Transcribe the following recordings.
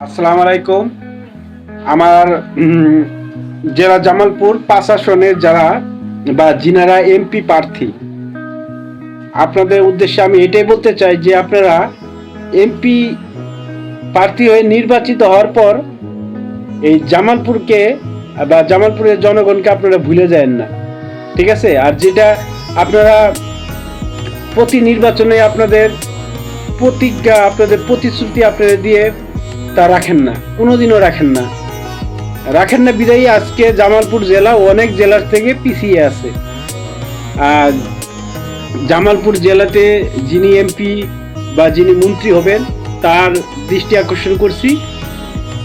আসসালামু আলাইকুম। আমার জেলা জামালপুর ৫ আসনের যারা বা যিনারা এমপি প্রার্থী, আপনাদের উদ্দেশ্যে আমি এটাই বলতে চাই যে আপনারা এমপি প্রার্থী হয়ে নির্বাচিত হওয়ার পর এই জামালপুরকে বা জামালপুরের জনগণকে আপনারা ভুলে যাবেন না, ঠিক আছে? আর যেটা আপনারা প্রতি নির্বাচনে আপনাদের প্রতিজ্ঞা, আপনাদের প্রতিশ্রুতি আপনারা দিয়ে তা রাখেন না, কোনোদিনও রাখেন না বিদায়ী আজকে জামালপুর জেলা অনেক জেলার থেকে পিছিয়ে আছে। আর জামালপুর জেলাতে যিনি এমপি বা যিনি মন্ত্রী হবেন তার দৃষ্টি আকর্ষণ করছি।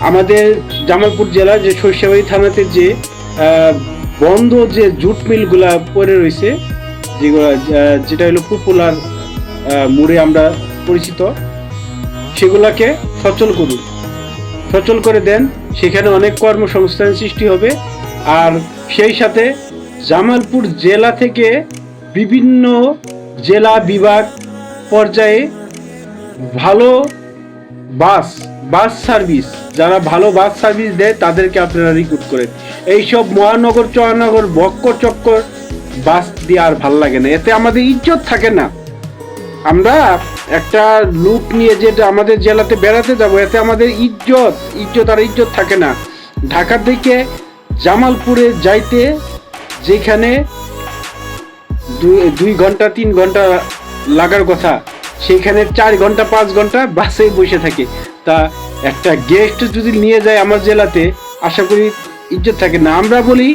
আমাদের জামালপুর জেলার যে সরিষাবাড়ি থানাতে যে বন্ধ যে জুট মিলগুলা পড়ে রয়েছে, যেগুলো যেটা হলো পপুলার মোড়ে আমরা পরিচিত, সেগুলাকে সচল করে দেন। সেখানে অনেক কর্মসংস্থান সৃষ্টি হবে। আর সেই সাথে জামালপুর জেলা থেকে বিভিন্ন জেলা বিভাগ পর্যায়ে ভালো বাস সার্ভিস, যারা ভালো বাস সার্ভিস দেয় তাদেরকে আপনারা রিক্রুট করেন। এইসব মহানগর চহানগর বক্কর চক্কর বাস দিয়ে আর ভাল লাগে না, এতে আমাদের ইজ্জত থাকে না। আমরা একটা লুক নিয়ে যেটা আমাদের জেলাতে বেড়াতে যাব, এতে আমাদের ইজ্জত থাকে না। ঢাকা থেকে জামালপুরে যাইতে যেখানে 2 ঘন্টা 3 ঘন্টা লাগার কথা, সেখানে 4 ঘন্টা 5 ঘন্টা বাসে বসে থাকে। তা একটা গেস্ট যদি নিয়ে যায় আমার জেলাতে, আশা করি ইজ্জত থাকে না। আমরা বলি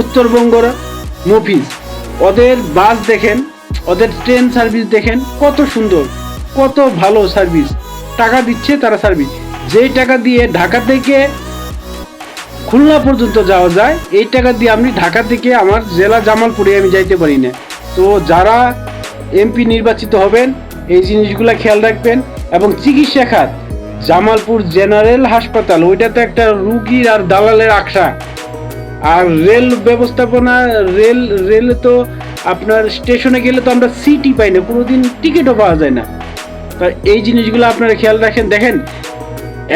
উত্তরবঙ্গর মফিজ, ওদের বাস দেখেন, ওদের ট্রেন সার্ভিস দেখেন, কত সুন্দর, কত ভালো সার্ভিস। টাকা দিচ্ছে তারা সার্ভিস, যেই টাকা দিয়ে ঢাকা থেকে খুলনা পর্যন্ত যাওয়া যায়, এই টাকা দিয়ে আমি ঢাকা থেকে আমার জেলা জামালপুরে আমি যাইতে পারি না। তো যারা এমপি নির্বাচিত হবেন এই জিনিসগুলো খেয়াল রাখবেন। এবং চিকিৎসা খাত, জামালপুর জেনারেল হাসপাতাল, ওইটাতে একটা রুগীর আর দালালের আখড়া। আর রেল ব্যবস্থাপনা, রেলে তো আপনার স্টেশনে গেলে তো আমরা সিটই পাই না, কোনোদিন টিকিটও পাওয়া যায় না। তা এই জিনিসগুলো আপনারা খেয়াল রাখেন। দেখেন,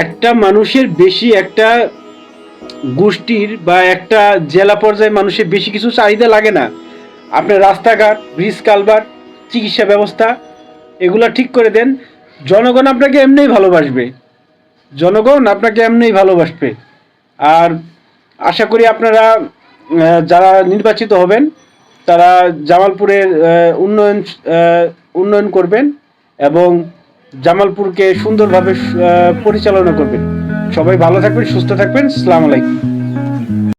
একটা মানুষের বেশি, একটা গোষ্ঠীর বা একটা জেলা পর্যায়ে মানুষের বেশি কিছু চাহিদা লাগে না। আপনার রাস্তাঘাট, ব্রিজ কালভার্ট, চিকিৎসা ব্যবস্থা এগুলা ঠিক করে দেন, জনগণ আপনাকে এমনিই ভালোবাসবে। আর আশা করি আপনারা যারা নির্বাচিত হবেন তারা জামালপুরের উন্নয়ন করবেন এবং জামালপুরকে সুন্দরভাবে পরিচালনা করবেন। সবাই ভালো থাকবেন, সুস্থ থাকবেন। আসসালামু আলাইকুম।